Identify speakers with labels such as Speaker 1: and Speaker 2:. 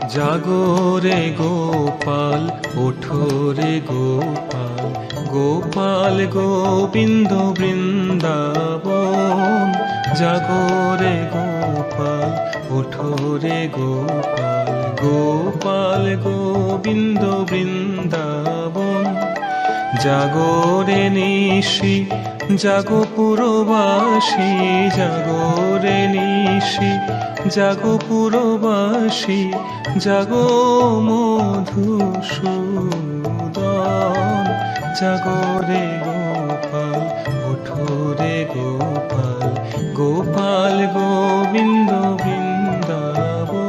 Speaker 1: জাগো রে গোপাল, ওঠো রে গোপাল, গোপাল গোবিন্দ বৃন্দাবন। জাগো রে গোপাল, ওঠো রে গোপাল, গোপাল গোবিন্দ বৃন্দাবন। জাগো রে নিশি, জাগো পুরবাসী, জাগো রে নিশি, জাগো পুরবাসী, জাগো মধুসূদন। জাগো রে গোপাল, ওঠো রে গোপাল, গোপাল গোবিন্দ বৃন্দাবন।